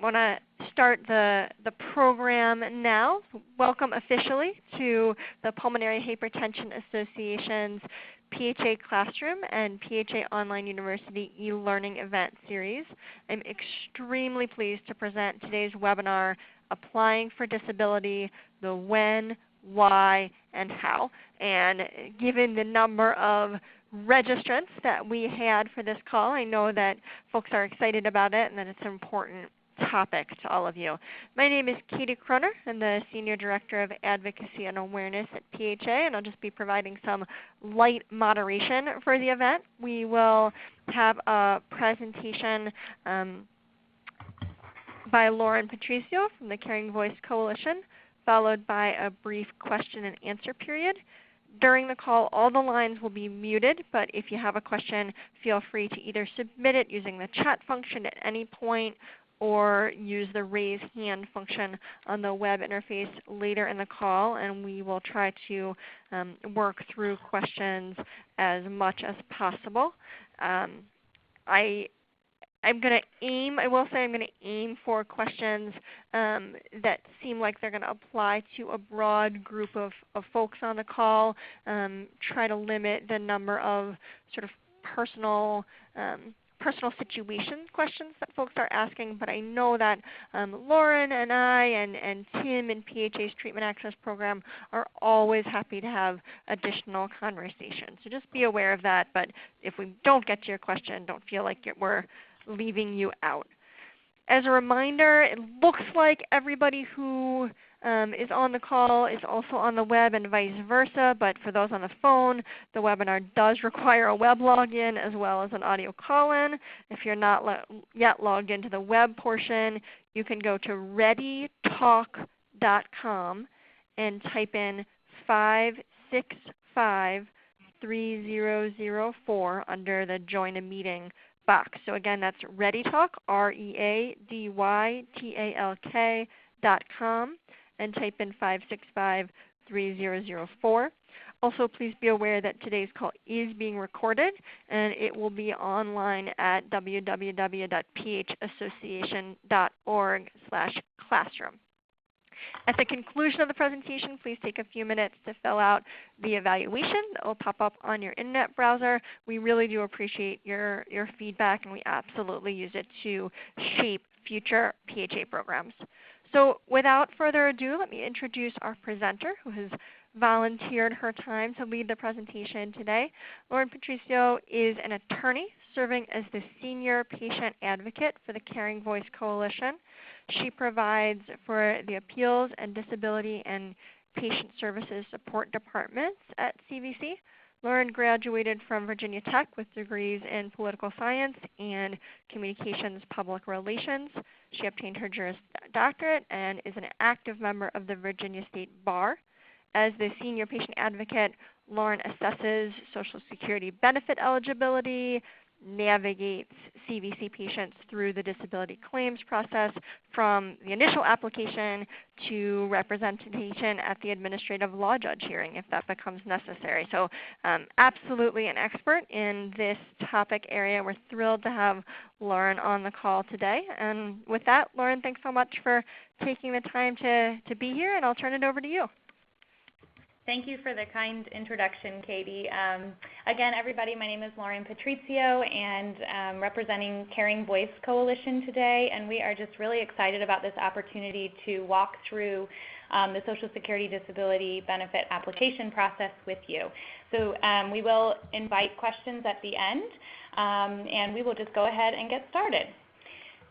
Want to start the program now. Welcome officially to the Pulmonary Hypertension Association's PHA Classroom and PHA Online University e-learning event series. I'm extremely pleased to present today's webinar, Applying for Disability, the When, Why, and How. And given the number of registrants that we had for this call, I know that folks are excited about it and that it's an important topic to all of you. My name is Katie Kroner. I'm the Senior Director of Advocacy and Awareness at PHA, and I'll just be providing some light moderation for the event. We will have a presentation by Lauren Patrizio from the Caring Voice Coalition, followed by a brief question and answer period. During the call, all the lines will be muted, but if you have a question, feel free to either submit it using the chat function at any point or use the raise hand function on the web interface later in the call, and we will try to work through questions as much as possible. I will say I'm going to aim for questions that seem like they're going to apply to a broad group of folks on the call. Try to limit the number of sort of personal situation questions that folks are asking, but I know that Lauren and I and Tim in PHA's Treatment Access Program are always happy to have additional conversations. So just be aware of that, but if we don't get to your question, don't feel like we're leaving you out. As a reminder, it looks like everybody who is on the call is also on the web and vice versa, but for those on the phone, the webinar does require a web login as well as an audio call-in. If you're not yet logged into the web portion, you can go to readytalk.com and type in 565-3004 under the Join a Meeting box. So again, that's ReadyTalk, ReadyTalk.com, and type in 565-3004. Also, please be aware that today's call is being recorded, and it will be online at www.phassociation.org/classroom. At the conclusion of the presentation, please take a few minutes to fill out the evaluation that will pop up on your internet browser. We really do appreciate your feedback, and we absolutely use it to shape future PHA programs. So without further ado, let me introduce our presenter who has volunteered her time to lead the presentation today. Lauren Patrizio is an attorney serving as the Senior Patient Advocate for the Caring Voice Coalition. She provides for the Appeals and Disability and Patient Services Support Departments at CVC. Lauren graduated from Virginia Tech with degrees in Political Science and Communications Public Relations. She obtained her Juris Doctorate and is an active member of the Virginia State Bar. As the Senior Patient Advocate, Lauren assesses Social Security benefit eligibility, navigates CVC patients through the disability claims process from the initial application to representation at the administrative law judge hearing if that becomes necessary. So absolutely an expert in this topic area. We're thrilled to have Lauren on the call today. And with that, Lauren, thanks so much for taking the time to be here, and I'll turn it over to you. Thank you for the kind introduction, Katie. Again, everybody, my name is Lauren Patrizio, and I'm representing Caring Voice Coalition today, and we are just really excited about this opportunity to walk through the Social Security Disability Benefit application process with you. So we will invite questions at the end, and we will just go ahead and get started.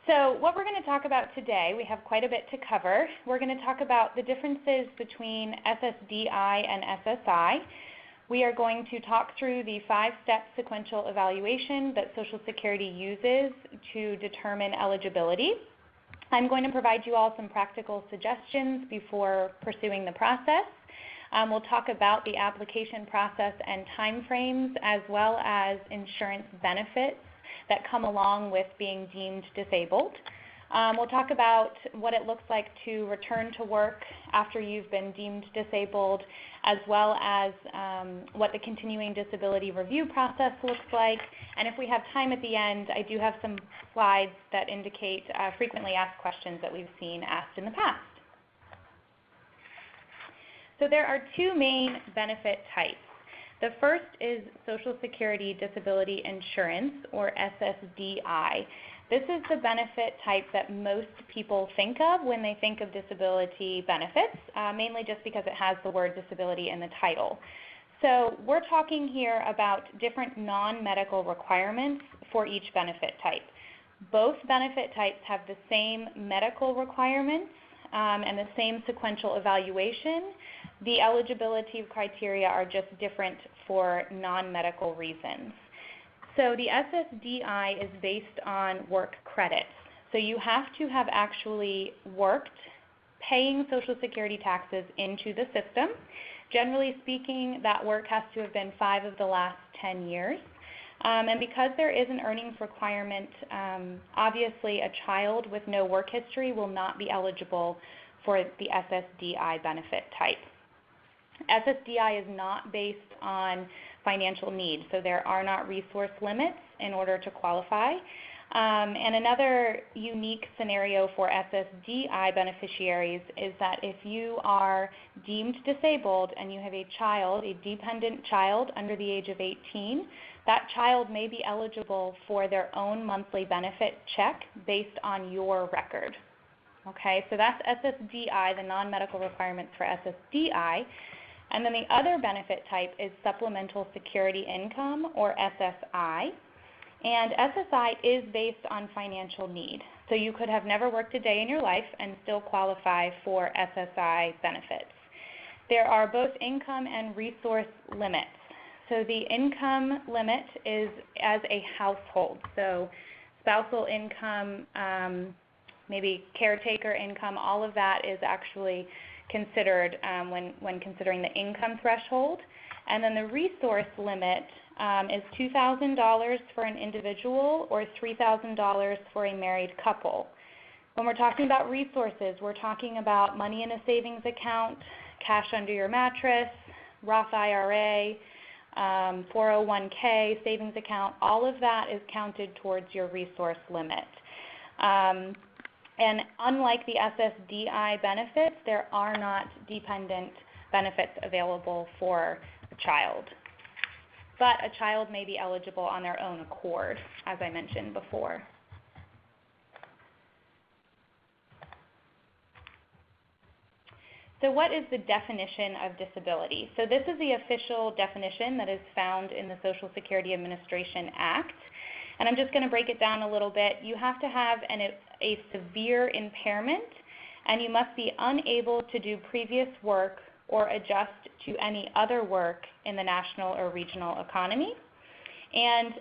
So what we're going to talk about today, we have quite a bit to cover. We're going to talk about the differences between SSDI and SSI. We are going to talk through the 5-step sequential evaluation that Social Security uses to determine eligibility. I'm going to provide you all some practical suggestions before pursuing the process. We'll talk about the application process and timeframes, as well as insurance benefits that come along with being deemed disabled. We'll talk about what it looks like to return to work after you've been deemed disabled, as well as what the continuing disability review process looks like. And if we have time at the end, I do have some slides that indicate frequently asked questions that we've seen asked in the past. So there are two main benefit types. The first is Social Security Disability Insurance, or SSDI. This is the benefit type that most people think of when they think of disability benefits, mainly just because it has the word disability in the title. So we're talking here about different non-medical requirements for each benefit type. Both benefit types have the same medical requirements and the same sequential evaluation. The eligibility criteria are just different for non-medical reasons. So the SSDI is based on work credits. So you have to have actually worked paying Social Security taxes into the system. Generally speaking, that work has to have been 5 of the last 10 years. And because there is an earnings requirement, obviously a child with no work history will not be eligible for the SSDI benefit type. SSDI is not based on financial need, so there are not resource limits in order to qualify. And another unique scenario for SSDI beneficiaries is that if you are deemed disabled and you have a child, a dependent child under the age of 18, that child may be eligible for their own monthly benefit check based on your record. Okay, so that's SSDI, the non-medical requirements for SSDI. And then the other benefit type is Supplemental Security Income, or SSI. And SSI is based on financial need. So you could have never worked a day in your life and still qualify for SSI benefits. There are both income and resource limits. So the income limit is as a household. So spousal income, maybe caretaker income, all of that is actually considered when considering the income threshold. And then the resource limit is $2,000 for an individual or $3,000 for a married couple. When we're talking about resources, we're talking about money in a savings account, cash under your mattress, Roth IRA, 401k, savings account. All of that is counted towards your resource limit. And unlike the SSDI benefits, there are not dependent benefits available for a child. But a child may be eligible on their own accord, as I mentioned before. So what is the definition of disability? So this is the official definition that is found in the Social Security Administration Act. And I'm just going to break it down a little bit. You have to have a severe impairment, and you must be unable to do previous work or adjust to any other work in the national or regional economy. And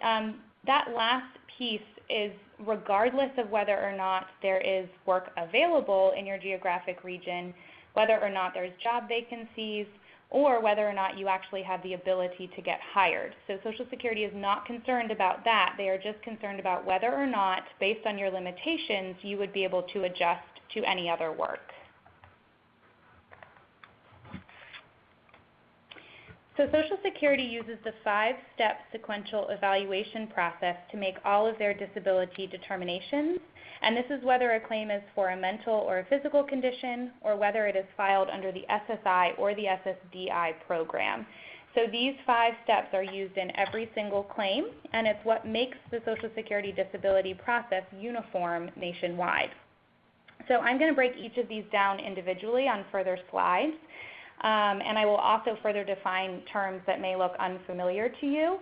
that last piece is regardless of whether or not there is work available in your geographic region, whether or not there's job vacancies, or whether or not you actually have the ability to get hired. So Social Security is not concerned about that. They are just concerned about whether or not, based on your limitations, you would be able to adjust to any other work. So Social Security uses the 5-step sequential evaluation process to make all of their disability determinations. And this is whether a claim is for a mental or a physical condition, or whether it is filed under the SSI or the SSDI program. So these 5 steps are used in every single claim, and it's what makes the Social Security disability process uniform nationwide. So I'm going to break each of these down individually on further slides, and I will also further define terms that may look unfamiliar to you.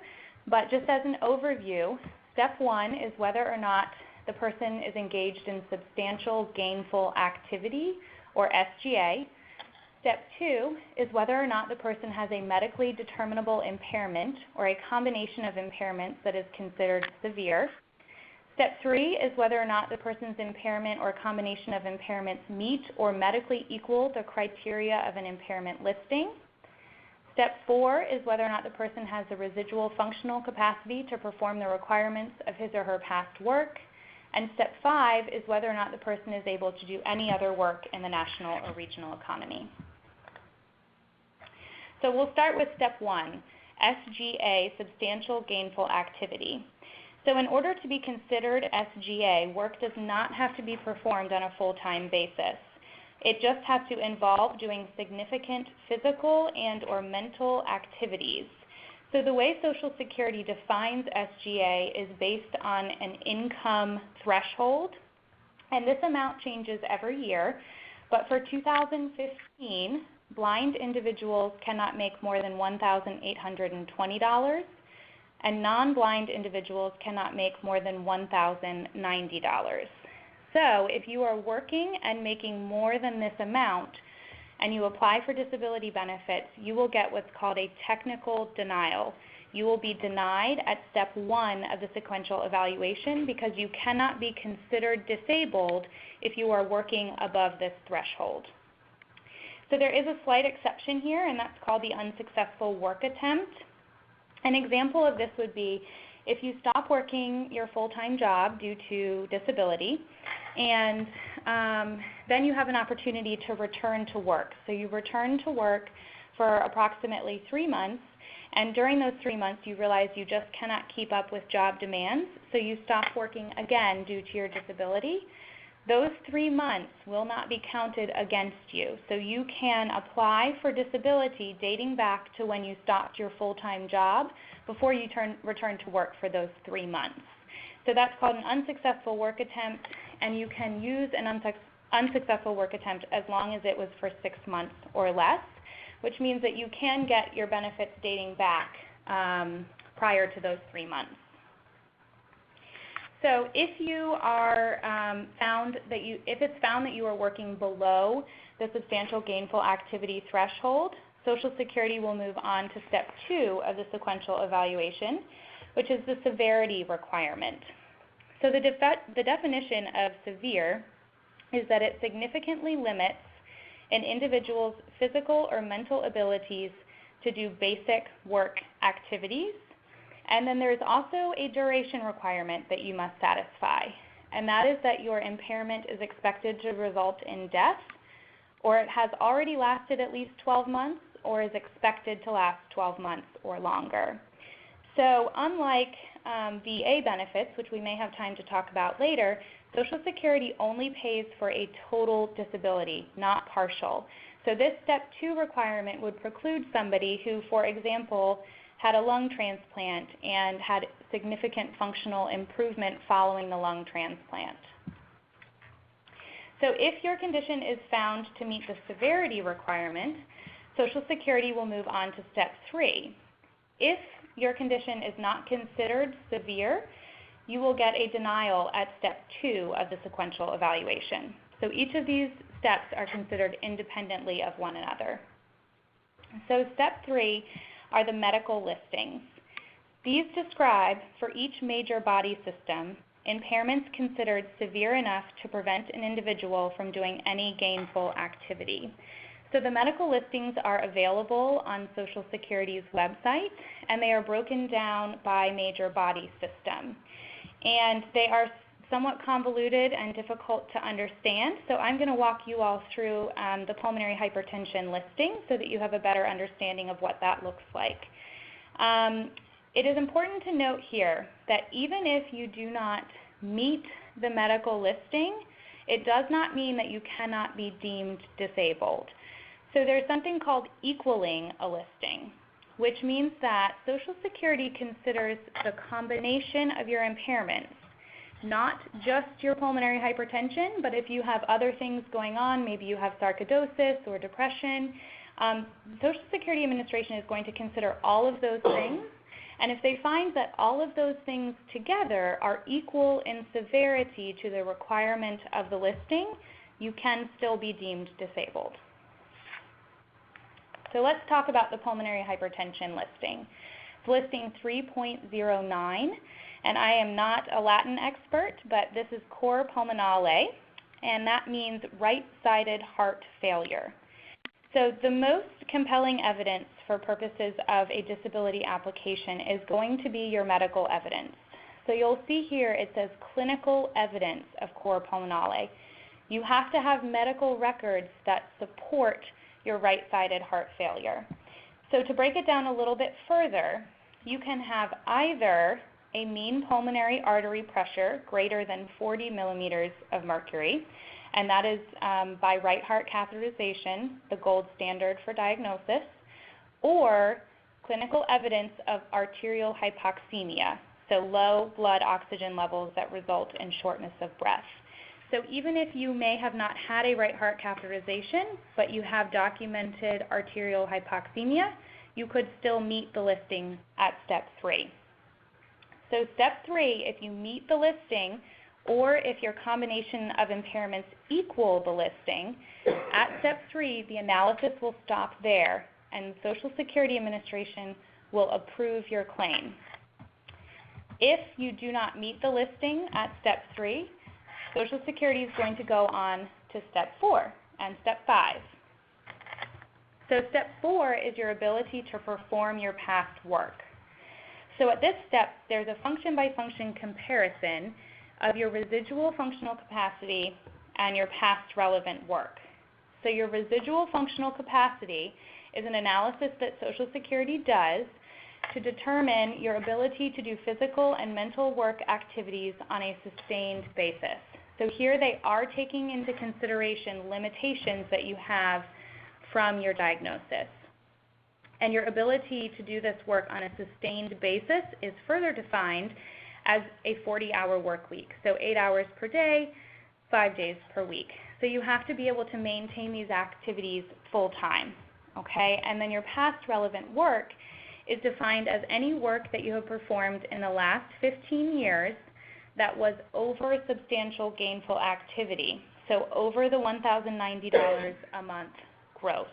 But just as an overview, step 1 is whether or not the person is engaged in substantial gainful activity, or SGA. Step 2 is whether or not the person has a medically determinable impairment or a combination of impairments that is considered severe. Step 3 is whether or not the person's impairment or combination of impairments meet or medically equal the criteria of an impairment listing. Step 4 is whether or not the person has the residual functional capacity to perform the requirements of his or her past work. And step 5 is whether or not the person is able to do any other work in the national or regional economy. So we'll start with step 1, SGA, substantial gainful activity. So in order to be considered SGA, work does not have to be performed on a full-time basis. It just has to involve doing significant physical and or mental activities. So the way Social Security defines SGA is based on an income threshold, and this amount changes every year. But for 2015, blind individuals cannot make more than $1,820, and non-blind individuals cannot make more than $1,090. So if you are working and making more than this amount and you apply for disability benefits, you will get what's called a technical denial. You will be denied at step 1 of the sequential evaluation because you cannot be considered disabled if you are working above this threshold. So there is a slight exception here, and that's called the unsuccessful work attempt. An example of this would be if you stop working your full-time job due to disability, and then you have an opportunity to return to work. So you return to work for approximately 3 months, and during those 3 months you realize you just cannot keep up with job demands, so you stop working again due to your disability. Those 3 months will not be counted against you. So you can apply for disability dating back to when you stopped your full-time job before you return to work for those 3 months. So that's called an unsuccessful work attempt, and you can use an unsuccessful work attempt as long as it was for 6 months or less, which means that you can get your benefits dating back prior to those 3 months. So if you are if it's found that you are working below the substantial gainful activity threshold, Social Security will move on to step 2 of the sequential evaluation, which is the severity requirement. So the definition of severe is that it significantly limits an individual's physical or mental abilities to do basic work activities. And then there's also a duration requirement that you must satisfy, and that is that your impairment is expected to result in death, or it has already lasted at least 12 months, or is expected to last 12 months or longer. So unlike VA benefits, which we may have time to talk about later, Social Security only pays for a total disability, not partial. So this step 2 requirement would preclude somebody who, for example, had a lung transplant and had significant functional improvement following the lung transplant. So if your condition is found to meet the severity requirement, Social Security will move on to step 3. If your condition is not considered severe, you will get a denial at step 2 of the sequential evaluation. So each of these steps are considered independently of one another. So step 3 are the medical listings. These describe, for each major body system, impairments considered severe enough to prevent an individual from doing any gainful activity. So the medical listings are available on Social Security's website, and they are broken down by major body system. And they are somewhat convoluted and difficult to understand, so I'm going to walk you all through the pulmonary hypertension listing so that you have a better understanding of what that looks like. It is important to note here that even if you do not meet the medical listing, it does not mean that you cannot be deemed disabled. So there's something called equaling a listing, which means that Social Security considers the combination of your impairments, not just your pulmonary hypertension, but if you have other things going on, maybe you have sarcoidosis or depression, Social Security Administration is going to consider all of those things, and if they find that all of those things together are equal in severity to the requirement of the listing, you can still be deemed disabled. So let's talk about the pulmonary hypertension listing. It's listing 3.09. And I am not a Latin expert, but this is cor pulmonale, and that means right-sided heart failure. So the most compelling evidence for purposes of a disability application is going to be your medical evidence. So you'll see here it says clinical evidence of cor pulmonale. You have to have medical records that support your right-sided heart failure. So to break it down a little bit further, you can have either a mean pulmonary artery pressure greater than 40 millimeters of mercury, and that is by right heart catheterization, the gold standard for diagnosis, or clinical evidence of arterial hypoxemia, so low blood oxygen levels that result in shortness of breath. So even if you may have not had a right heart catheterization, but you have documented arterial hypoxemia, you could still meet the listing at step 3. So step 3, if you meet the listing, or if your combination of impairments equal the listing, at step 3, the analysis will stop there, and the Social Security Administration will approve your claim. If you do not meet the listing at step 3, Social Security is going to go on to step 4 and step 5. So step 4 is your ability to perform your past work. So at this step, there's a function-by-function comparison of your residual functional capacity and your past relevant work. So your residual functional capacity is an analysis that Social Security does to determine your ability to do physical and mental work activities on a sustained basis. So here they are taking into consideration limitations that you have from your diagnosis. And your ability to do this work on a sustained basis is further defined as a 40-hour work week, so 8 hours per day, 5 days per week. So you have to be able to maintain these activities full-time, okay? And then your past relevant work is defined as any work that you have performed in the last 15 years that was over substantial gainful activity, so over the $1,090 a month gross.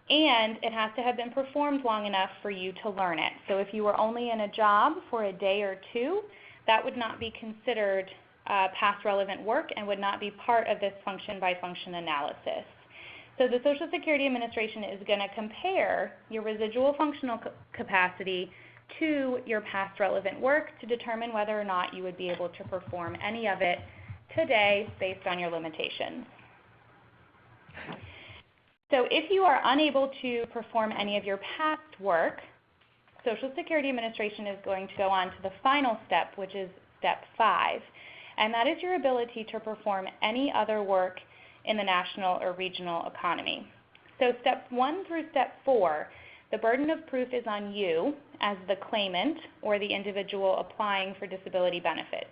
And it has to have been performed long enough for you to learn it. So if you were only in a job for a day or two, that would not be considered past relevant work and would not be part of this function-by-function analysis. So the Social Security Administration is going to compare your residual functional capacity to your past relevant work to determine whether or not you would be able to perform any of it today based on your limitations. So if you are unable to perform any of your past work, Social Security Administration is going to go on to the final step, which is step 5, and that is your ability to perform any other work in the national or regional economy. So steps 1 through step 4, the burden of proof is on you as the claimant or the individual applying for disability benefits.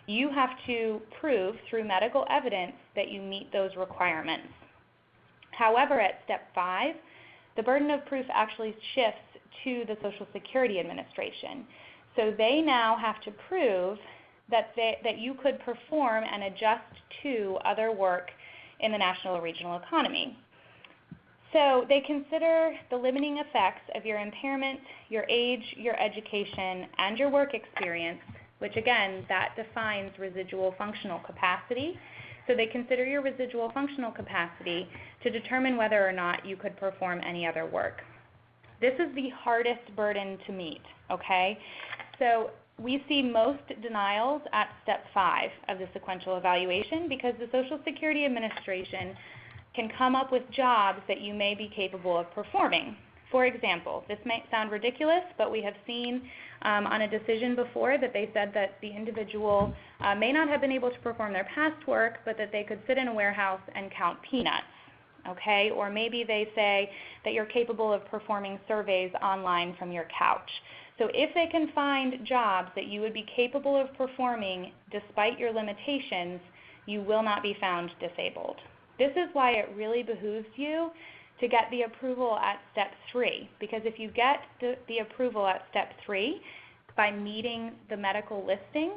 You have to prove through medical evidence that you meet those requirements. However, at step 5, the burden of proof actually shifts to the Social Security Administration. So they now have to prove that you could perform and adjust to other work in the national or regional economy. So they consider the limiting effects of your impairment, your age, your education, and your work experience, which again, that defines residual functional capacity. So they consider your residual functional capacity to determine whether or not you could perform any other work. This is the hardest burden to meet, okay? So we see most denials at step 5 of the sequential evaluation because the Social Security Administration can come up with jobs that you may be capable of performing. For example, this might sound ridiculous, but we have seen on a decision before that they said that the individual may not have been able to perform their past work, but that they could sit in a warehouse and count peanuts, okay? Or maybe they say that you're capable of performing surveys online from your couch. So if they can find jobs that you would be capable of performing despite your limitations, you will not be found disabled. This is why it really behooves you to get the approval at step 3, because if you get the approval at step 3 by meeting the medical listing,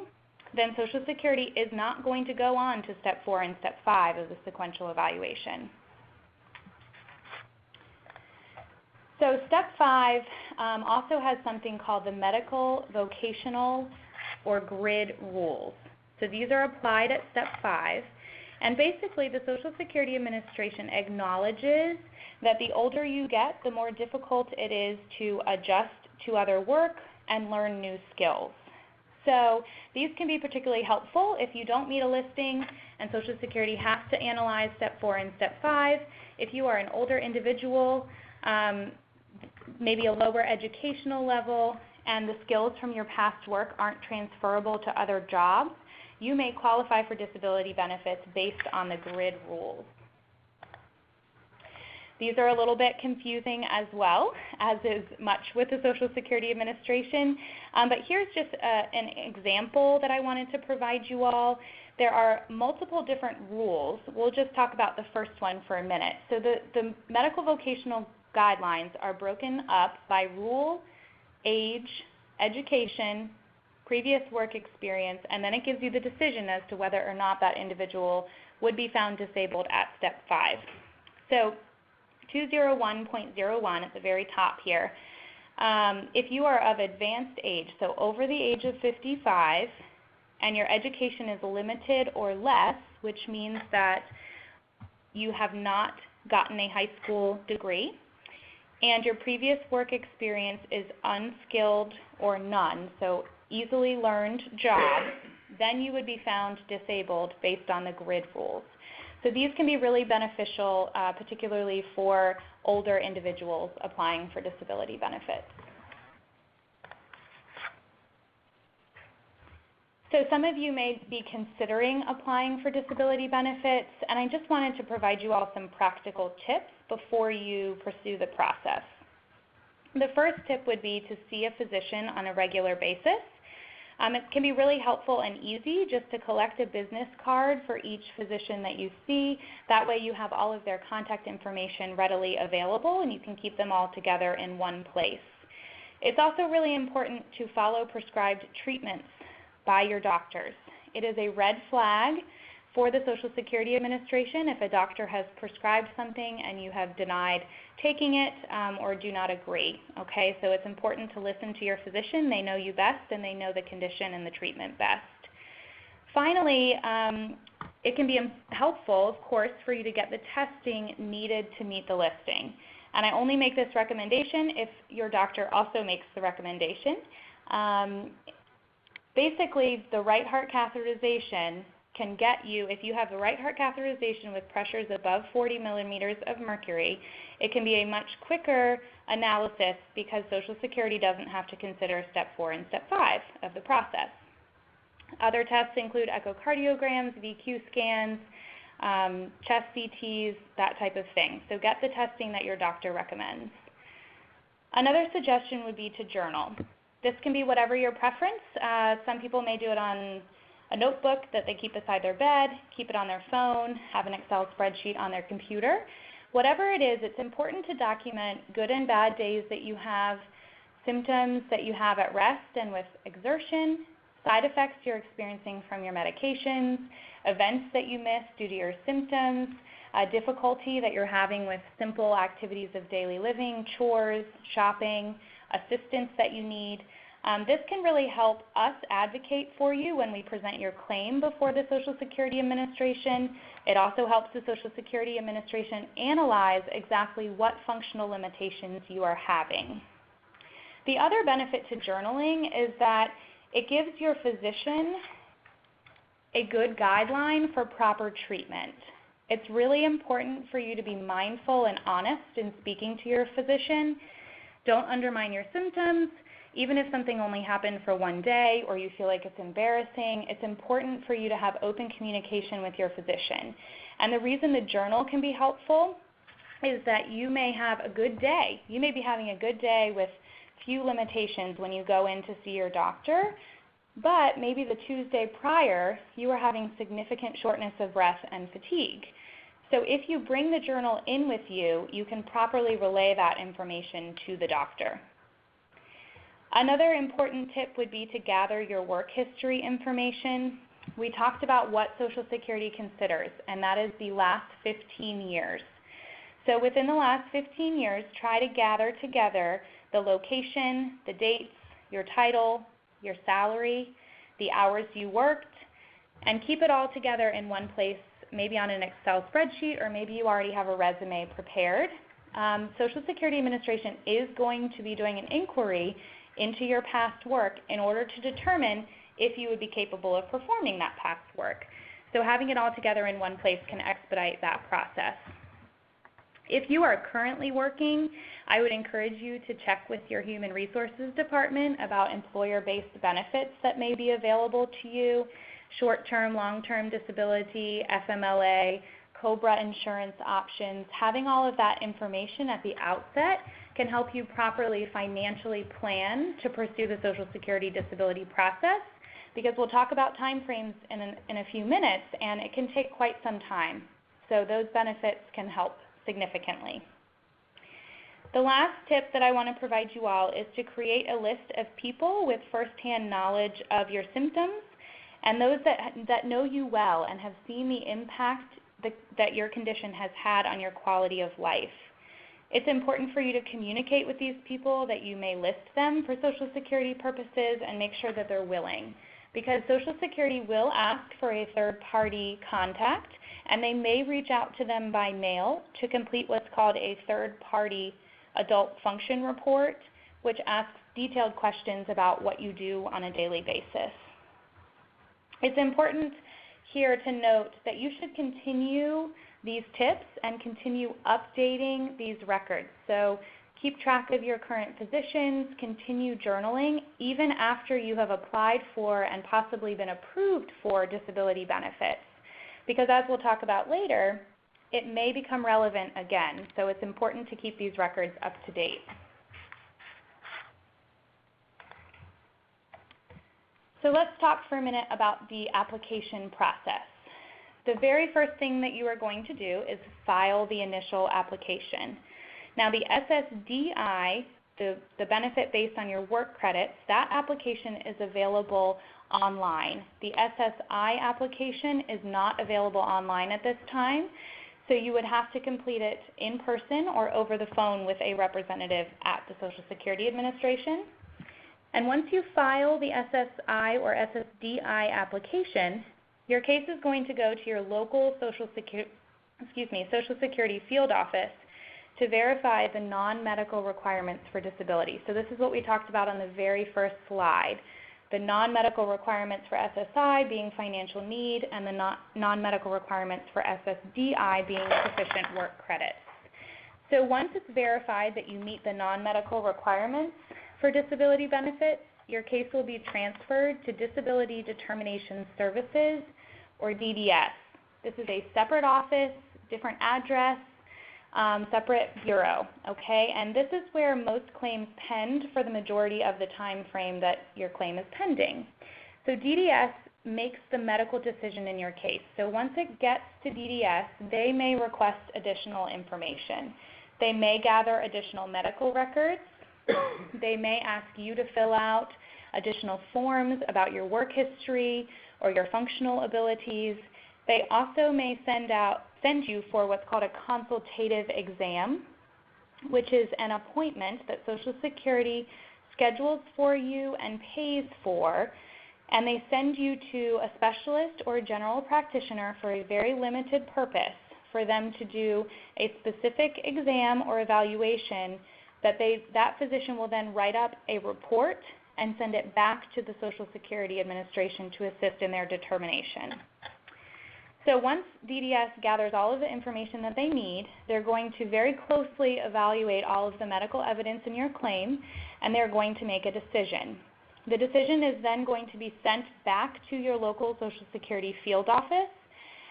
then Social Security is not going to go on to step 4 and step 5 of the sequential evaluation. So step 5 also has something called the medical, vocational, or grid rules. So these are applied at step 5. And basically, the Social Security Administration acknowledges that the older you get, the more difficult it is to adjust to other work and learn new skills. So these can be particularly helpful if you don't meet a listing and Social Security has to analyze Step 4 and Step 5. If you are an older individual, maybe a lower educational level, and the skills from your past work aren't transferable to other jobs, you may qualify for disability benefits based on the grid rules. These are a little bit confusing as well, as is much with the Social Security Administration, but here's just an example that I wanted to provide you all. There are multiple different rules. We'll just talk about the first one for a minute. So the medical vocational guidelines are broken up by rule, age, education, previous work experience, and then it gives you the decision as to whether or not that individual would be found disabled at Step 5. So 201.01 at the very top here. If you are of advanced age, so over the age of 55, and your education is limited or less, which means that you have not gotten a high school degree, and your previous work experience is unskilled or none, so easily learned job, then you would be found disabled based on the grid rules. So these can be really beneficial, particularly for older individuals applying for disability benefits. So some of you may be considering applying for disability benefits, and I just wanted to provide you all some practical tips before you pursue the process. The first tip would be to see a physician on a regular basis. It can be really helpful and easy just to collect a business card for each physician that you see. That way you have all of their contact information readily available and you can keep them all together in one place. It's also really important to follow prescribed treatments by your doctors. It is a red flag for the Social Security Administration if a doctor has prescribed something and you have denied taking it or do not agree. Okay, so it's important to listen to your physician. They know you best and they know the condition and the treatment best. Finally, it can be helpful, of course, for you to get the testing needed to meet the listing. And I only make this recommendation if your doctor also makes the recommendation. Basically, the right heart catheterization can get you, if you have the right heart catheterization with pressures above 40 millimeters of mercury, it can be a much quicker analysis because Social Security doesn't have to consider Step 4 and Step 5 of the process. Other tests include echocardiograms, VQ scans, chest CTs, that type of thing. So get the testing that your doctor recommends. Another suggestion would be to journal. This can be whatever your preference. Some people may do it on a notebook that they keep beside their bed, keep it on their phone, have an Excel spreadsheet on their computer. Whatever it is, it's important to document good and bad days that you have, symptoms that you have at rest and with exertion, side effects you're experiencing from your medications, events that you miss due to your symptoms, difficulty that you're having with simple activities of daily living, chores, shopping, assistance that you need. This can really help us advocate for you when we present your claim before the Social Security Administration. It also helps the Social Security Administration analyze exactly what functional limitations you are having. The other benefit to journaling is that it gives your physician a good guideline for proper treatment. It's really important for you to be mindful and honest in speaking to your physician. Don't undermine your symptoms. Even if something only happened for one day or you feel like it's embarrassing, it's important for you to have open communication with your physician. And the reason the journal can be helpful is that you may have a good day. You may be having a good day with few limitations when you go in to see your doctor, but maybe the Tuesday prior, you are having significant shortness of breath and fatigue. So if you bring the journal in with you, you can properly relay that information to the doctor. Another important tip would be to gather your work history information. We talked about what Social Security considers, and that is the last 15 years. So within the last 15 years, try to gather together the location, the dates, your title, your salary, the hours you worked, and keep it all together in one place, maybe on an Excel spreadsheet, or maybe you already have a resume prepared. Social Security Administration is going to be doing an inquiry into your past work in order to determine if you would be capable of performing that past work. So having it all together in one place can expedite that process. If you are currently working, I would encourage you to check with your Human Resources Department about employer-based benefits that may be available to you, short-term, long-term disability, FMLA, COBRA insurance options. Having all of that information at the outset can help you properly financially plan to pursue the Social Security disability process, because we'll talk about timeframes in a few minutes, and it can take quite some time. So those benefits can help significantly. The last tip that I want to provide you all is to create a list of people with firsthand knowledge of your symptoms and those that know you well and have seen the impact that your condition has had on your quality of life. It's important for you to communicate with these people that you may list them for Social Security purposes and make sure that they're willing, because Social Security will ask for a third-party contact, and they may reach out to them by mail to complete what's called a third-party adult function report, which asks detailed questions about what you do on a daily basis. It's important here to note that you should continue these tips and continue updating these records. So keep track of your current physicians, continue journaling even after you have applied for and possibly been approved for disability benefits, because as we'll talk about later, it may become relevant again. So it's important to keep these records up to date. So let's talk for a minute about the application process. The very first thing that you are going to do is file the initial application. Now the SSDI, the benefit based on your work credits, that application is available online. The SSI application is not available online at this time, so you would have to complete it in person or over the phone with a representative at the Social Security Administration. And once you file the SSI or SSDI application, your case is going to go to your local Social Security field office to verify the non-medical requirements for disability. So this is what we talked about on the very first slide. The non-medical requirements for SSI being financial need, and the non-medical requirements for SSDI being sufficient work credits. So once it's verified that you meet the non-medical requirements for disability benefits, your case will be transferred to Disability Determination Services, or DDS. This is a separate office, different address, separate bureau, okay? And this is where most claims pend for the majority of the time frame that your claim is pending. So DDS makes the medical decision in your case. So once it gets to DDS, they may request additional information. They may gather additional medical records. They may ask you to fill out additional forms about your work history or your functional abilities. They also may send you for what's called a consultative exam, which is an appointment that Social Security schedules for you and pays for, and they send you to a specialist or a general practitioner for a very limited purpose, for them to do a specific exam or evaluation that physician will then write up a report and send it back to the Social Security Administration to assist in their determination. So once DDS gathers all of the information that they need, they're going to very closely evaluate all of the medical evidence in your claim, and they're going to make a decision. The decision is then going to be sent back to your local Social Security field office,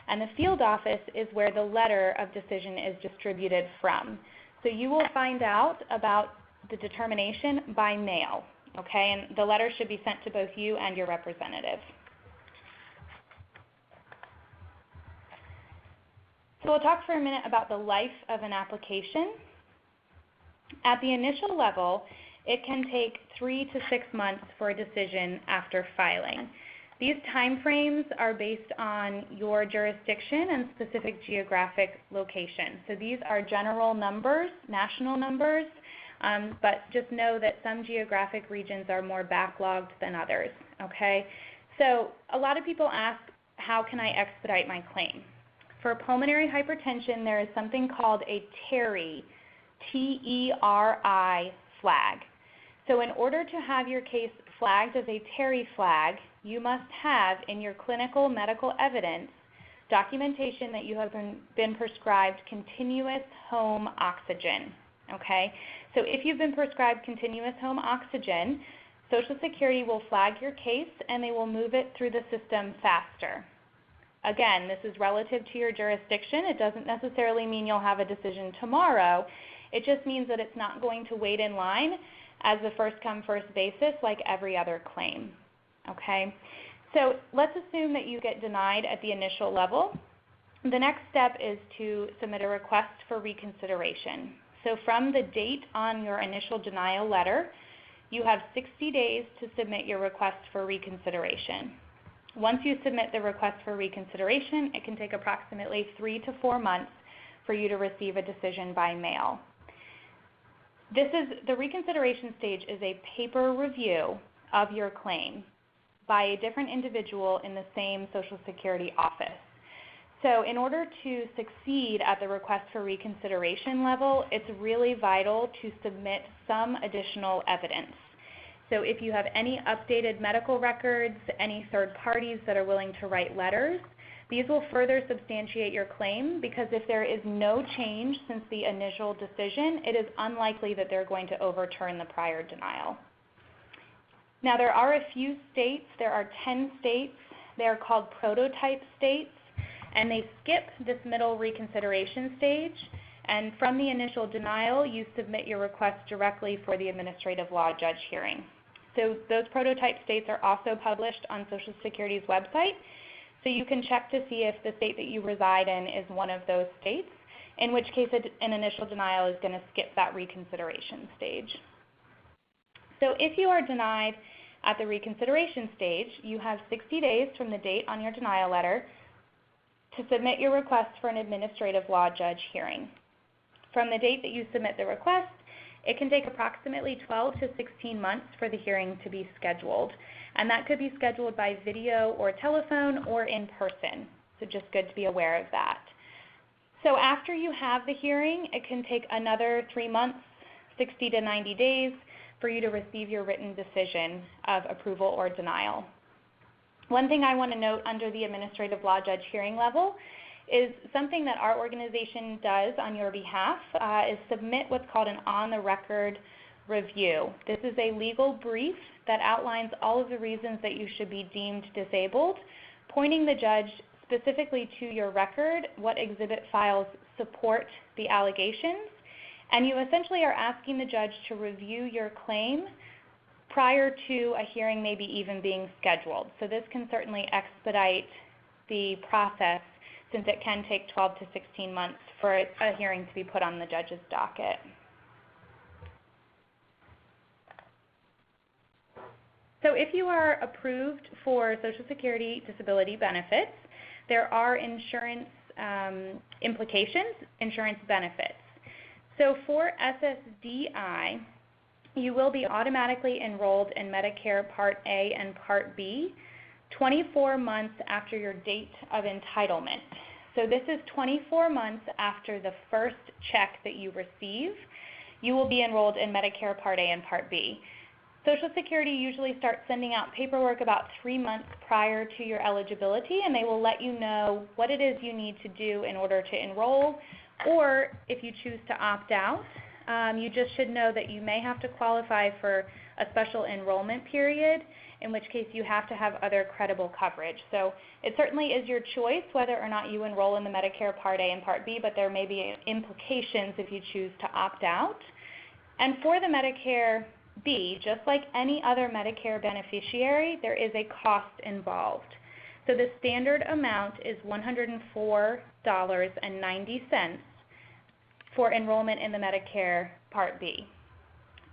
and the field office is where the letter of decision is distributed from. So you will find out about the determination by mail, okay? And the letter should be sent to both you and your representative. So we'll talk for a minute about the life of an application. At the initial level, it can take 3 to 6 months for a decision after filing. These time frames are based on your jurisdiction and specific geographic location. So these are general numbers, national numbers, but just know that some geographic regions are more backlogged than others, okay? So a lot of people ask, how can I expedite my claim? For pulmonary hypertension, there is something called a TERI, T-E-R-I flag. So in order to have your case flagged as a TERI flag, you must have in your clinical medical evidence documentation that you have been prescribed continuous home oxygen, okay? So if you've been prescribed continuous home oxygen, Social Security will flag your case and they will move it through the system faster. Again, this is relative to your jurisdiction. It doesn't necessarily mean you'll have a decision tomorrow. It just means that it's not going to wait in line as a first-come, first basis like every other claim, okay? So let's assume that you get denied at the initial level. The next step is to submit a request for reconsideration. So from the date on your initial denial letter, you have 60 days to submit your request for reconsideration. Once you submit the request for reconsideration, it can take approximately 3 to 4 months for you to receive a decision by mail. The reconsideration stage is a paper review of your claim by a different individual in the same Social Security office. So in order to succeed at the request for reconsideration level, it's really vital to submit some additional evidence. So if you have any updated medical records, any third parties that are willing to write letters, these will further substantiate your claim, because if there is no change since the initial decision, it is unlikely that they're going to overturn the prior denial. Now there are a few states, there are 10 states, they are called prototype states, and they skip this middle reconsideration stage, and from the initial denial, you submit your request directly for the administrative law judge hearing. So those prototype states are also published on Social Security's website, so you can check to see if the state that you reside in is one of those states, in which case an initial denial is going to skip that reconsideration stage. So if you are denied at the reconsideration stage, you have 60 days from the date on your denial letter to submit your request for an administrative law judge hearing. From the date that you submit the request, it can take approximately 12 to 16 months for the hearing to be scheduled, and that could be scheduled by video or telephone or in person, so just good to be aware of that. So after you have the hearing, it can take another 3 months, 60 to 90 days, for you to receive your written decision of approval or denial. One thing I want to note under the administrative law judge hearing level is something that our organization does on your behalf is submit what's called an on-the-record review. This is a legal brief that outlines all of the reasons that you should be deemed disabled, pointing the judge specifically to your record, what exhibit files support the allegations, and you essentially are asking the judge to review your claim prior to a hearing maybe even being scheduled. So this can certainly expedite the process, since it can take 12 to 16 months for a hearing to be put on the judge's docket. So if you are approved for Social Security disability benefits, there are insurance implications, insurance benefits. So for SSDI, you will be automatically enrolled in Medicare Part A and Part B 24 months after your date of entitlement. So this is 24 months after the first check that you receive, you will be enrolled in Medicare Part A and Part B. Social Security usually starts sending out paperwork about 3 months prior to your eligibility, and they will let you know what it is you need to do in order to enroll, or if you choose to opt out, you just should know that you may have to qualify for a special enrollment period, in which case you have to have other credible coverage. So it certainly is your choice whether or not you enroll in the Medicare Part A and Part B, but there may be implications if you choose to opt out. And for the Medicare B, just like any other Medicare beneficiary, there is a cost involved. So the standard amount is $104.90 for enrollment in the Medicare Part B.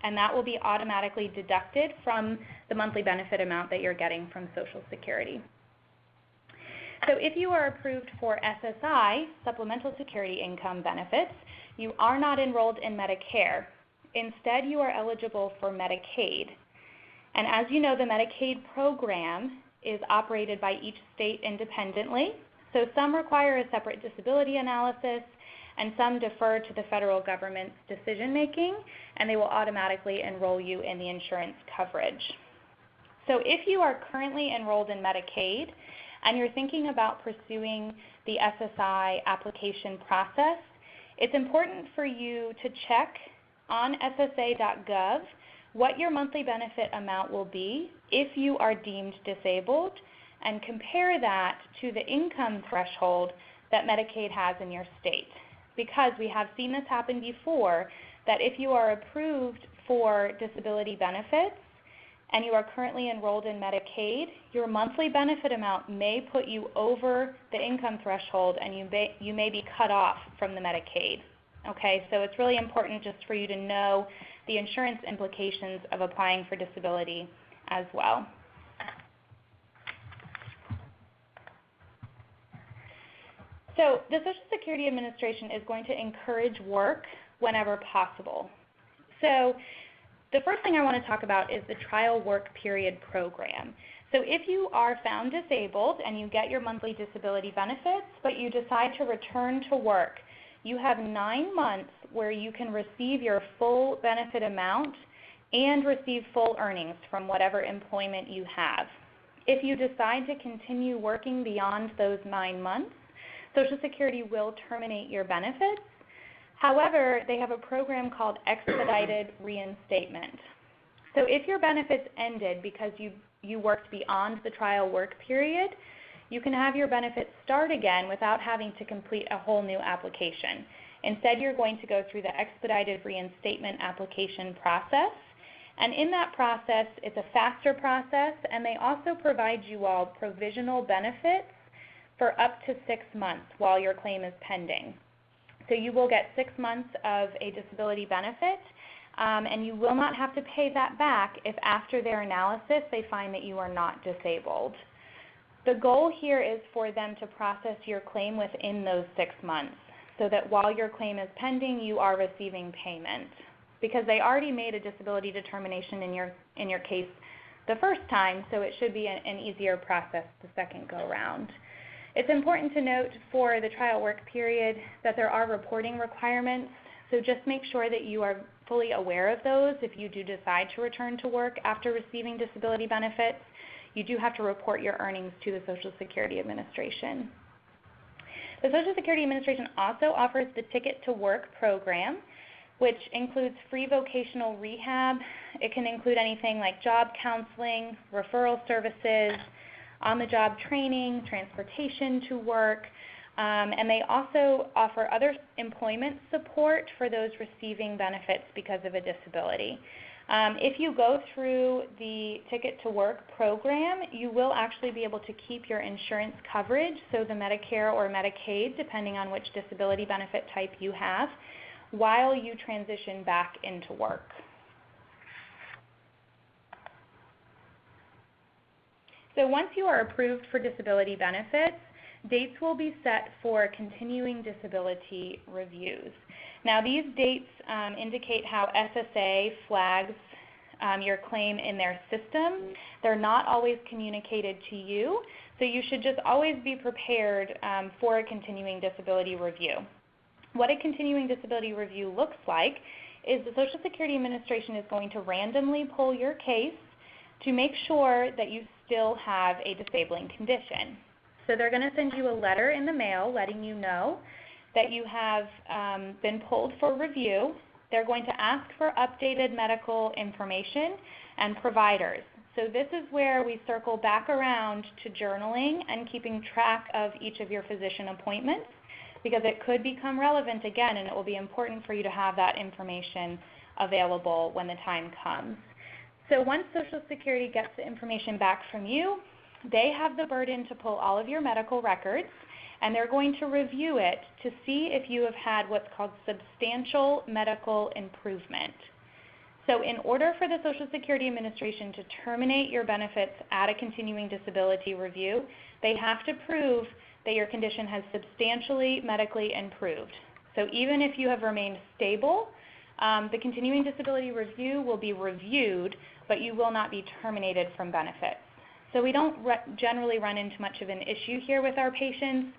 And that will be automatically deducted from the monthly benefit amount that you're getting from Social Security. So if you are approved for SSI, Supplemental Security Income Benefits, you are not enrolled in Medicare. Instead, you are eligible for Medicaid. And as you know, the Medicaid program is operated by each state independently. So some require a separate disability analysis, and some defer to the federal government's decision making, and they will automatically enroll you in the insurance coverage. So if you are currently enrolled in Medicaid and you're thinking about pursuing the SSI application process, it's important for you to check on ssa.gov what your monthly benefit amount will be if you are deemed disabled, and compare that to the income threshold that Medicaid has in your state. Because we have seen this happen before, that if you are approved for disability benefits and you are currently enrolled in Medicaid, your monthly benefit amount may put you over the income threshold and you may be cut off from the Medicaid. Okay, so it's really important just for you to know the insurance implications of applying for disability as well. So the Social Security Administration is going to encourage work whenever possible. So the first thing I want to talk about is the trial work period program. So if you are found disabled and you get your monthly disability benefits, but you decide to return to work, you have 9 months where you can receive your full benefit amount and receive full earnings from whatever employment you have. If you decide to continue working beyond those 9 months, Social Security will terminate your benefits. However, they have a program called expedited reinstatement. So if your benefits ended because you worked beyond the trial work period, you can have your benefits start again without having to complete a whole new application. Instead, you're going to go through the expedited reinstatement application process. And in that process, it's a faster process, and they also provide you all provisional benefits for up to 6 months while your claim is pending. So you will get 6 months of a disability benefit, and you will not have to pay that back if after their analysis they find that you are not disabled. The goal here is for them to process your claim within those 6 months so that while your claim is pending, you are receiving payment. Because they already made a disability determination in your case the first time, so it should be an easier process the second go around. It's important to note for the trial work period that there are reporting requirements, so just make sure that you are fully aware of those. If you do decide to return to work after receiving disability benefits, you do have to report your earnings to the Social Security Administration. The Social Security Administration also offers the Ticket to Work program, which includes free vocational rehab. It can include anything like job counseling, referral services, on-the-job training, transportation to work, and they also offer other employment support for those receiving benefits because of a disability. If you go through the Ticket to Work program, you will actually be able to keep your insurance coverage, so the Medicare or Medicaid, depending on which disability benefit type you have, while you transition back into work. So once you are approved for disability benefits, dates will be set for continuing disability reviews. Now these dates indicate how SSA flags your claim in their system. They're not always communicated to you, so you should just always be prepared for a continuing disability review. What a continuing disability review looks like is the Social Security Administration is going to randomly pull your case to make sure that you still have a disabling condition. So they're going to send you a letter in the mail letting you know that you have been pulled for review. They're going to ask for updated medical information and providers. So this is where we circle back around to journaling and keeping track of each of your physician appointments, because it could become relevant again, and it will be important for you to have that information available when the time comes. So once Social Security gets the information back from you, they have the burden to pull all of your medical records, and they're going to review it to see if you have had what's called substantial medical improvement. So in order for the Social Security Administration to terminate your benefits at a continuing disability review, they have to prove that your condition has substantially medically improved. So even if you have remained stable, the continuing disability review will be reviewed, but you will not be terminated from benefits. So we don't generally run into much of an issue here with our patients.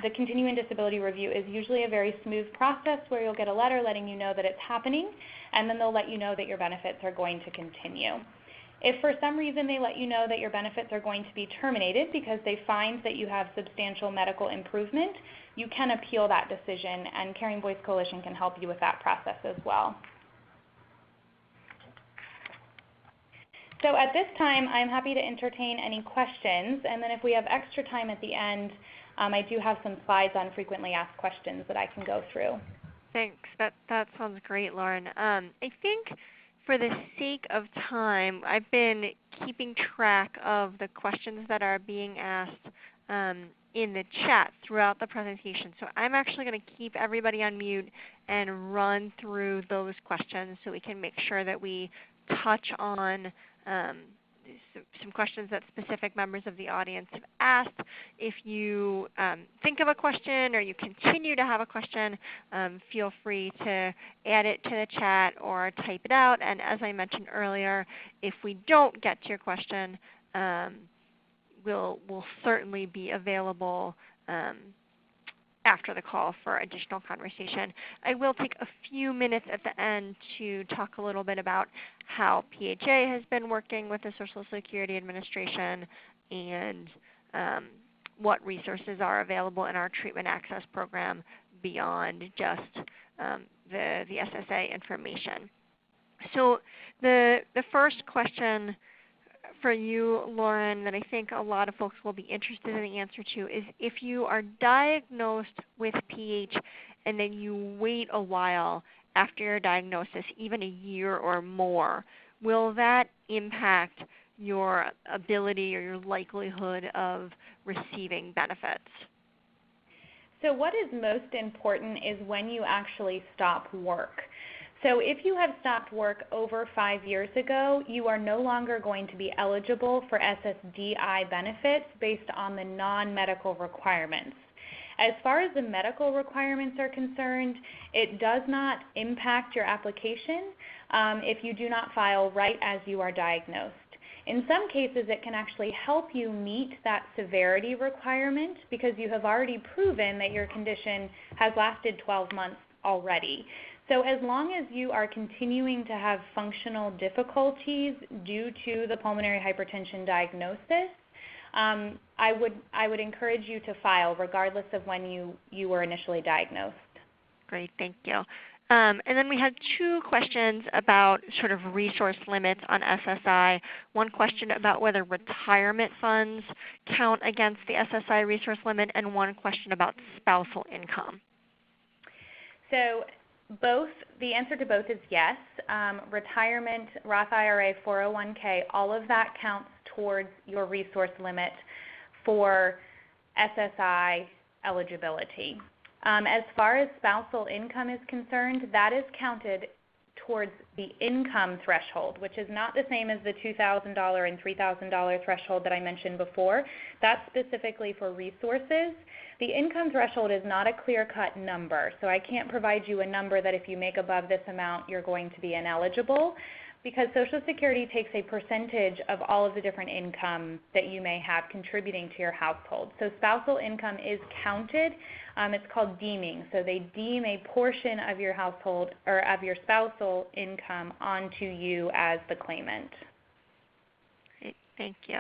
The continuing disability review is usually a very smooth process where you'll get a letter letting you know that it's happening, and then they'll let you know that your benefits are going to continue. If for some reason they let you know that your benefits are going to be terminated because they find that you have substantial medical improvement, you can appeal that decision, and Caring Voice Coalition can help you with that process as well. So at this time, I'm happy to entertain any questions, and then if we have extra time at the end, I do have some slides on frequently asked questions that I can go through. Thanks. That sounds great, Lauren. I think for the sake of time, I've been keeping track of the questions that are being asked in the chat throughout the presentation. So I'm actually going to keep everybody on mute and run through those questions so we can make sure that we touch on some questions that specific members of the audience have asked. If you think of a question or you continue to have a question, feel free to add it to the chat or type it out. And as I mentioned earlier, if we don't get to your question, we'll certainly be available after the call for additional conversation. I will take a few minutes at the end to talk a little bit about how PHA has been working with the Social Security Administration and what resources are available in our treatment access program beyond just the SSA information. So the first question for you, Lauren, that I think a lot of folks will be interested in the answer to is, if you are diagnosed with PH and then you wait a while after your diagnosis, even a year or more, will that impact your ability or your likelihood of receiving benefits? So what is most important is when you actually stop work. So if you have stopped work over 5 years ago, you are no longer going to be eligible for SSDI benefits based on the non-medical requirements. As far as the medical requirements are concerned, it does not impact your application if you do not file right as you are diagnosed. In some cases, it can actually help you meet that severity requirement because you have already proven that your condition has lasted 12 months already. So as long as you are continuing to have functional difficulties due to the pulmonary hypertension diagnosis, I would encourage you to file regardless of when you were initially diagnosed. Great, thank you. And then we had two questions about sort of resource limits on SSI. One question about whether retirement funds count against the SSI resource limit, and one question about spousal income. So the answer to both is yes. Retirement, Roth IRA, 401k, all of that counts towards your resource limit for SSI eligibility. As far as spousal income is concerned, that is counted towards the income threshold, which is not the same as the $2,000 and $3,000 threshold that I mentioned before. That's specifically for resources. The income threshold is not a clear-cut number, so I can't provide you a number that if you make above this amount, you're going to be ineligible, because Social Security takes a percentage of all of the different income that you may have contributing to your household. So spousal income is counted. It's called deeming. So they deem a portion of your household or of your spousal income onto you as the claimant. Great, thank you.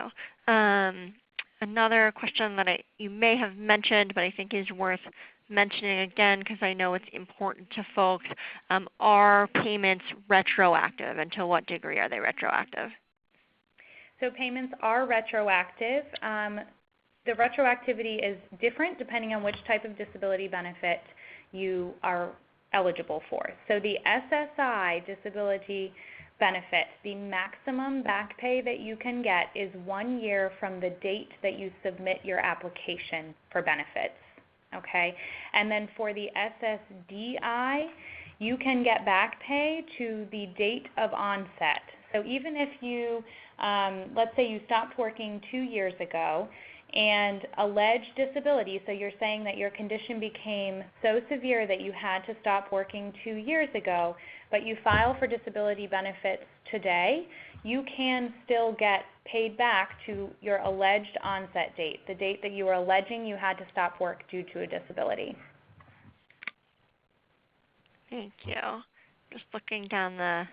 Another question that you may have mentioned, but I think is worth mentioning again because I know it's important to folks, are payments retroactive, and to what degree are they retroactive? So payments are retroactive. The retroactivity is different depending on which type of disability benefit you are eligible for. So the SSI disability benefit, the maximum back pay that you can get is 1 year from the date that you submit your application for benefits. Okay, and then for the SSDI, you can get back pay to the date of onset. So even if you, let's say you stopped working 2 years ago and alleged disability, so you're saying that your condition became so severe that you had to stop working 2 years ago, but you file for disability benefits today, you can still get paid back to your alleged onset date, the date that you were alleging you had to stop work due to a disability. Thank you. Just looking down the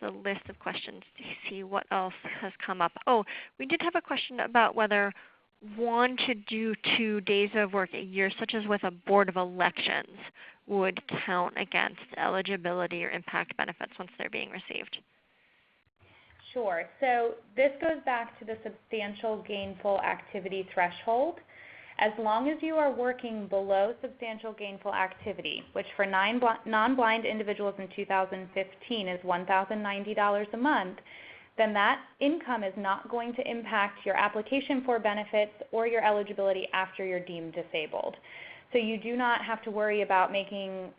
the list of questions to see what else has come up. Oh, we did have a question about whether one to do 2 days of work a year, such as with a board of elections, would count against eligibility or impact benefits once they're being received. Sure. So this goes back to the substantial gainful activity threshold. As long as you are working below substantial gainful activity, which for non-blind individuals in 2015 is $1,090 a month, then that income is not going to impact your application for benefits or your eligibility after you're deemed disabled. So you do not have to worry about making,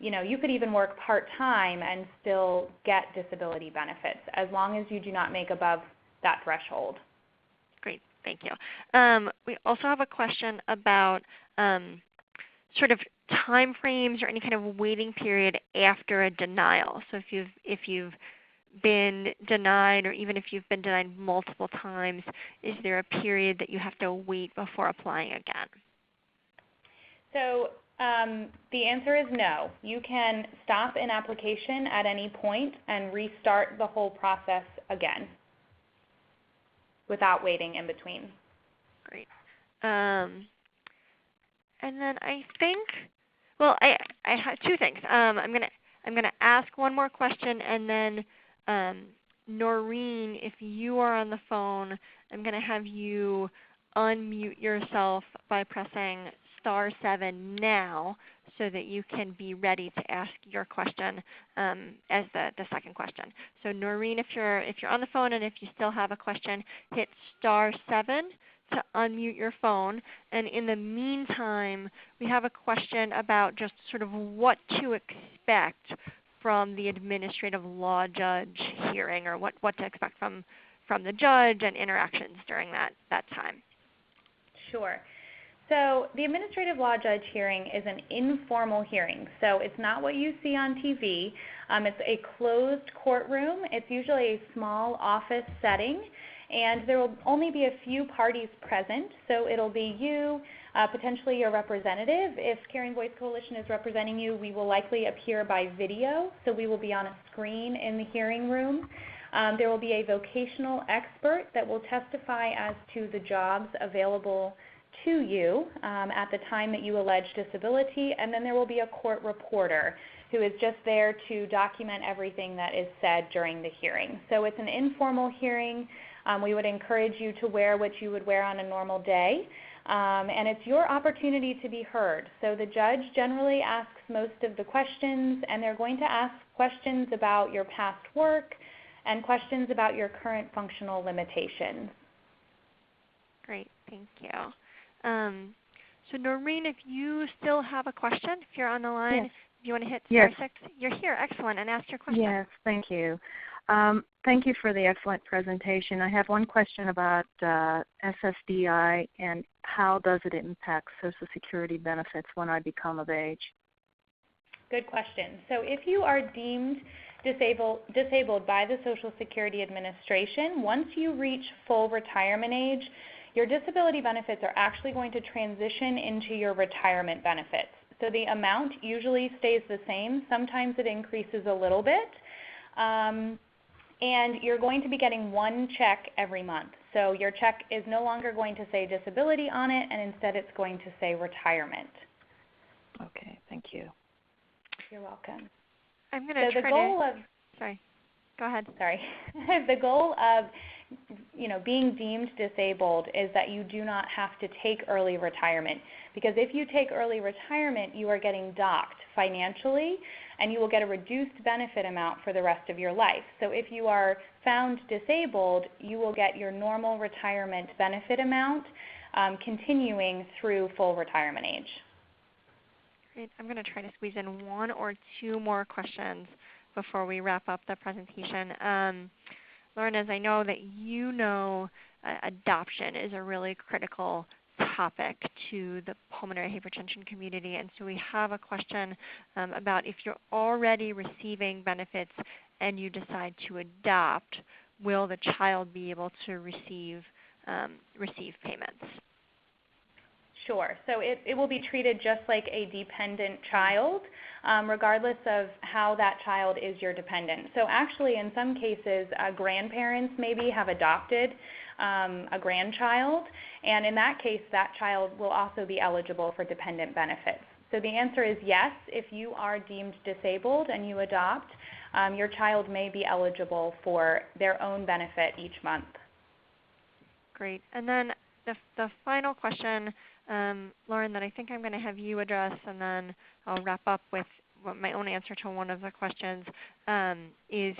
you could even work part-time and still get disability benefits as long as you do not make above that threshold. Great, thank you. We also have a question about sort of time frames or any kind of waiting period after a denial. So if you've been denied, or even if you've been denied multiple times, is there a period that you have to wait before applying again? So the answer is no. You can stop an application at any point and restart the whole process again without waiting in between. Great. And then I think, well, I have 2 things. I'm gonna ask one more question, and then Noreen, if you are on the phone, I'm going to have you unmute yourself by pressing *7 now so that you can be ready to ask your question as the second question. So Noreen, if you're on the phone and if you still have a question, hit *7 to unmute your phone. And in the meantime, we have a question about just sort of what to expect from the administrative law judge hearing, or what to expect from the judge and interactions during that time. Sure. So the administrative law judge hearing is an informal hearing. So it's not what you see on TV. It's a closed courtroom. It's usually a small office setting, and there will only be a few parties present. So it'll be you, potentially your representative. If Caring Voice Coalition is representing you, we will likely appear by video. So we will be on a screen in the hearing room. There will be a vocational expert that will testify as to the jobs available to you at the time that you allege disability, and then there will be a court reporter who is just there to document everything that is said during the hearing. So it's an informal hearing. We would encourage you to wear what you would wear on a normal day, and it's your opportunity to be heard. So the judge generally asks most of the questions, and they're going to ask questions about your past work and questions about your current functional limitations. Great, thank you. So Noreen, if you still have a question, if you're on the line, yes. if you want to hit yes. *6, you're here. Excellent, and ask your question. Yes, thank you. Thank you for the excellent presentation. I have one question about SSDI and how does it impact Social Security benefits when I become of age? Good question. So if you are deemed disabled by the Social Security Administration, once you reach full retirement age, your disability benefits are actually going to transition into your retirement benefits. So the amount usually stays the same. Sometimes it increases a little bit. And you're going to be getting one check every month. So your check is no longer going to say disability on it, and instead it's going to say retirement. Okay, thank you. You're welcome. I'm going to try to... Sorry, go ahead. Sorry. The goal of being deemed disabled is that you do not have to take early retirement, because if you take early retirement, you are getting docked financially, and you will get a reduced benefit amount for the rest of your life. So if you are found disabled, you will get your normal retirement benefit amount continuing through full retirement age. Great. I'm going to try to squeeze in 1 or 2 more questions before we wrap up the presentation. Lauren, as I know that adoption is a really critical topic to the pulmonary hypertension community, and so we have a question about if you're already receiving benefits and you decide to adopt, will the child be able to receive payments? Sure. So it will be treated just like a dependent child, regardless of how that child is your dependent. So actually, in some cases, grandparents maybe have adopted a grandchild, and in that case, that child will also be eligible for dependent benefits. So the answer is yes. If you are deemed disabled and you adopt, your child may be eligible for their own benefit each month. Great. And then the final question, Lauren, that I think I'm going to have you address, and then I'll wrap up with my own answer to one of the questions, is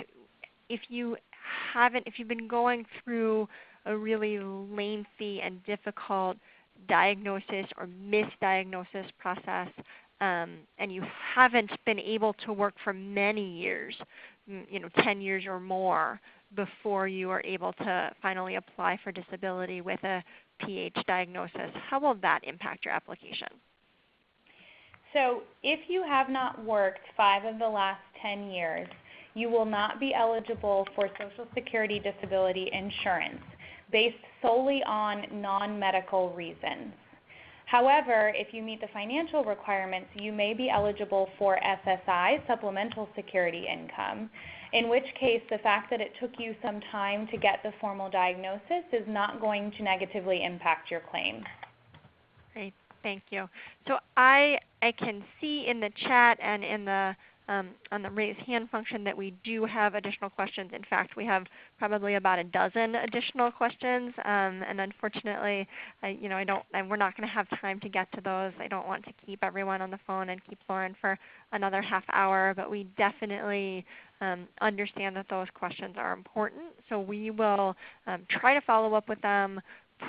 if you've been going through a really lengthy and difficult diagnosis or misdiagnosis process, and you haven't been able to work for many years, 10 years or more, before you are able to finally apply for disability with a PH diagnosis, how will that impact your application? So if you have not worked 5 of the last 10 years, you will not be eligible for Social Security disability insurance based solely on non-medical reasons. However, if you meet the financial requirements, you may be eligible for SSI, Supplemental Security Income, in which case the fact that it took you some time to get the formal diagnosis is not going to negatively impact your claim. Great, thank you. So I can see in the chat and in the on the raise hand function that we do have additional questions. In fact, we have probably about a dozen additional questions, and unfortunately, we're not going to have time to get to those. I don't want to keep everyone on the phone and keep Lauren for another half hour, but we definitely understand that those questions are important. So we will try to follow up with them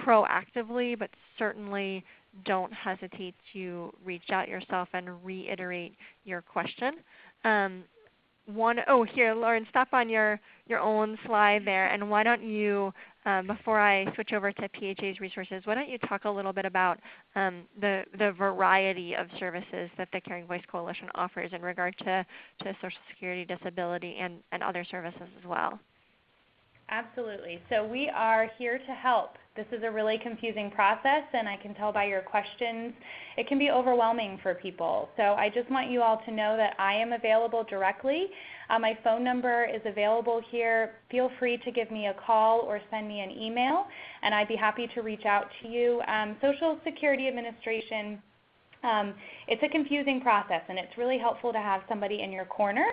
proactively, but certainly don't hesitate to reach out yourself and reiterate your question. Here, Lauren, stop on your own slide there, and why don't you, before I switch over to PHA's resources, why don't you talk a little bit about the variety of services that the Caring Voice Coalition offers in regard to Social Security, disability, and other services as well? Absolutely. So we are here to help. This is a really confusing process, and I can tell by your questions it can be overwhelming for people. So I just want you all to know that I am available directly. My phone number is available here. Feel free to give me a call or send me an email, and I'd be happy to reach out to you. Social Security Administration, it's a confusing process, and it's really helpful to have somebody in your corner.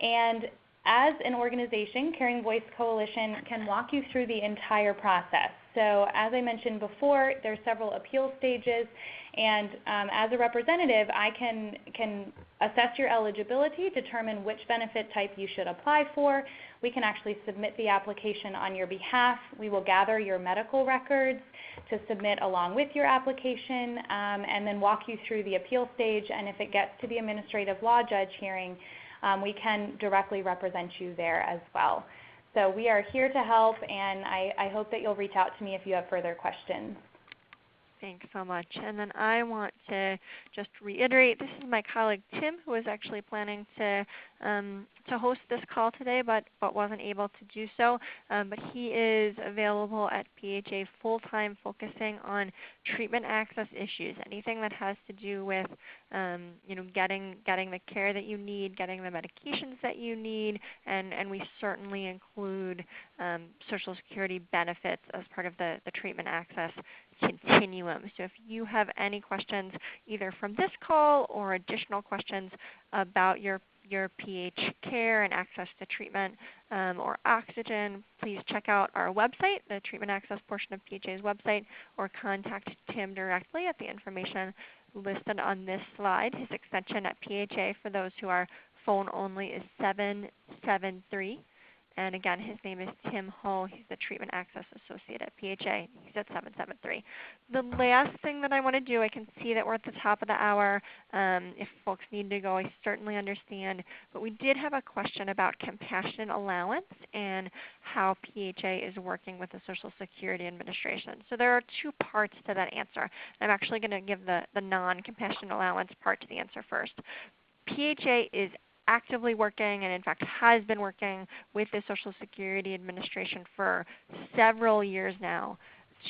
And as an organization, Caring Voice Coalition can walk you through the entire process. So as I mentioned before, there's several appeal stages, and as a representative, I can assess your eligibility, determine which benefit type you should apply for. We can actually submit the application on your behalf. We will gather your medical records to submit along with your application, and then walk you through the appeal stage, and if it gets to the administrative law judge hearing, we can directly represent you there as well. So we are here to help, and I hope that you'll reach out to me if you have further questions. Thanks so much. And then I want to just reiterate, this is my colleague Tim, who is actually planning to host this call today, but wasn't able to do so. But he is available at PHA full-time, focusing on treatment access issues, anything that has to do with getting the care that you need, getting the medications that you need, and we certainly include Social Security benefits as part of the treatment access continuum. So if you have any questions either from this call or additional questions about your PH care and access to treatment or oxygen, please check out our website, the treatment access portion of PHA's website, or contact Tim directly at the information listed on this slide. His extension at PHA for those who are phone only is 773. And again, his name is Tim Hull. He's the Treatment Access Associate at PHA. He's at 773. The last thing that I want to do, I can see that we're at the top of the hour. If folks need to go, I certainly understand. But we did have a question about compassionate allowance and how PHA is working with the Social Security Administration. So there are two parts to that answer. I'm actually going to give the non-compassionate allowance part to the answer first. PHA is actively working, and in fact has been working with the Social Security Administration for several years now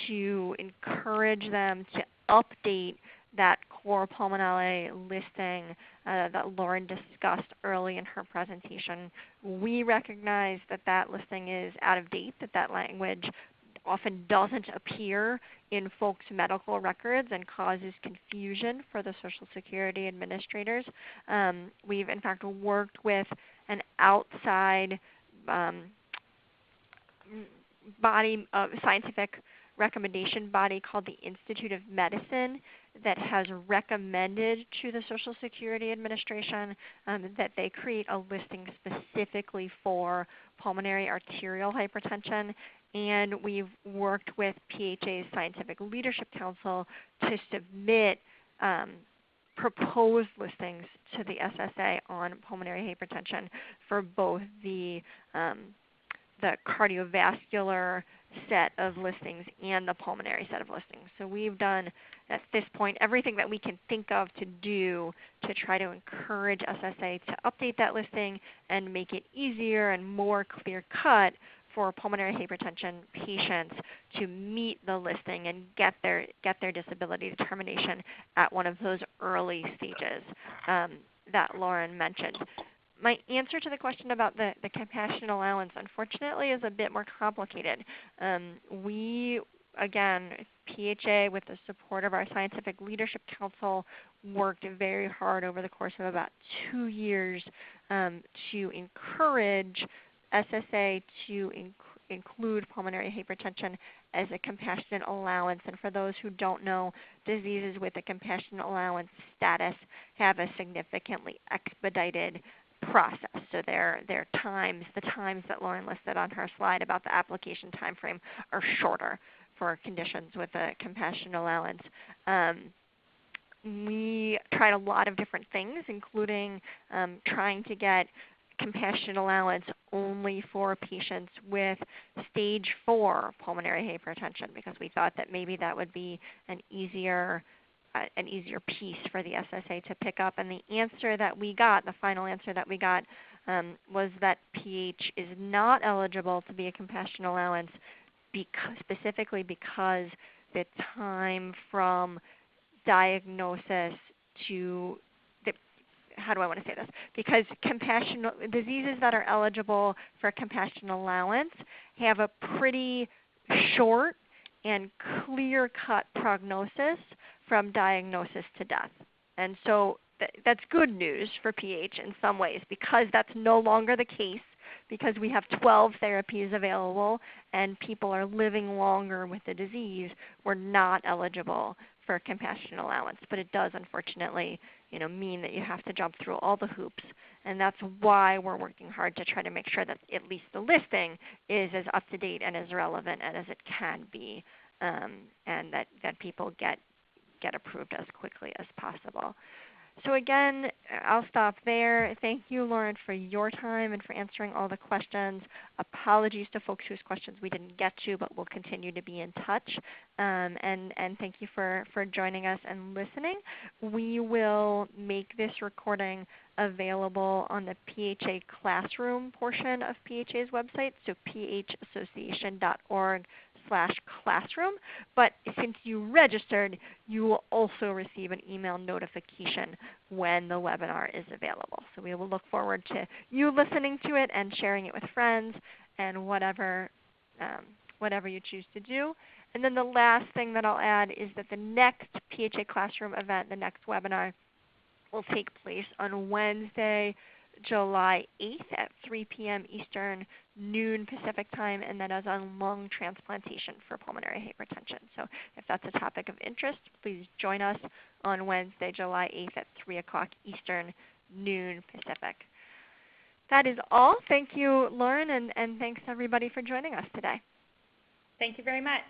to encourage them to update that core pulmonale listing that Lauren discussed early in her presentation. We recognize that that listing is out of date, that language often doesn't appear in folks' medical records and causes confusion for the Social Security administrators. We've in fact worked with an outside body, scientific recommendation body called the Institute of Medicine that has recommended to the Social Security Administration that they create a listing specifically for pulmonary arterial hypertension. And we've worked with PHA's Scientific Leadership Council to submit proposed listings to the SSA on pulmonary hypertension for both the cardiovascular set of listings and the pulmonary set of listings. So we've done at this point everything that we can think of to do to try to encourage SSA to update that listing and make it easier and more clear-cut for pulmonary hypertension patients to meet the listing and get their disability determination at one of those early stages that Lauren mentioned. My answer to the question about the compassion allowance, unfortunately, is a bit more complicated. We, again, PHA, with the support of our Scientific Leadership Council, worked very hard over the course of about 2 years to encourage SSA to include pulmonary hypertension as a compassionate allowance. And for those who don't know, diseases with a compassionate allowance status have a significantly expedited process. So their times, the times that Lauren listed on her slide about the application time frame, are shorter for conditions with a compassionate allowance. We tried a lot of different things, including trying to get compassionate allowance only for patients with stage 4 pulmonary hypertension, because we thought that maybe that would be an easier piece for the SSA to pick up. And the answer that we got, the final answer that we got, was that PH is not eligible to be a compassionate allowance specifically because the time from diagnosis to how do I want to say this? Because diseases that are eligible for compassionate allowance have a pretty short and clear-cut prognosis from diagnosis to death. And so that's good news for PH in some ways, because that's no longer the case, because we have 12 therapies available and people are living longer with the disease. We're not eligible for compassionate allowance, but it does unfortunately mean that you have to jump through all the hoops, and that's why we're working hard to try to make sure that at least the listing is as up to date and as relevant as it can be, and that people get approved as quickly as possible. So again, I'll stop there. Thank you, Lauren, for your time and for answering all the questions. Apologies to folks whose questions we didn't get to, but we'll continue to be in touch. And thank you for joining us and listening. We will make this recording available on the PHA Classroom portion of PHA's website, so phassociation.org/classroom. But since you registered, you will also receive an email notification when the webinar is available. So we will look forward to you listening to it and sharing it with friends and whatever you choose to do. And then the last thing that I'll add is that the next PHA Classroom event, the next webinar, will take place on Wednesday, July 8th at 3 p.m. Eastern, noon Pacific time, and that is on lung transplantation for pulmonary hypertension. So if that's a topic of interest, please join us on Wednesday, July 8th at 3 o'clock Eastern, noon Pacific. That is all. Thank you, Lauren, and thanks everybody for joining us today. Thank you very much.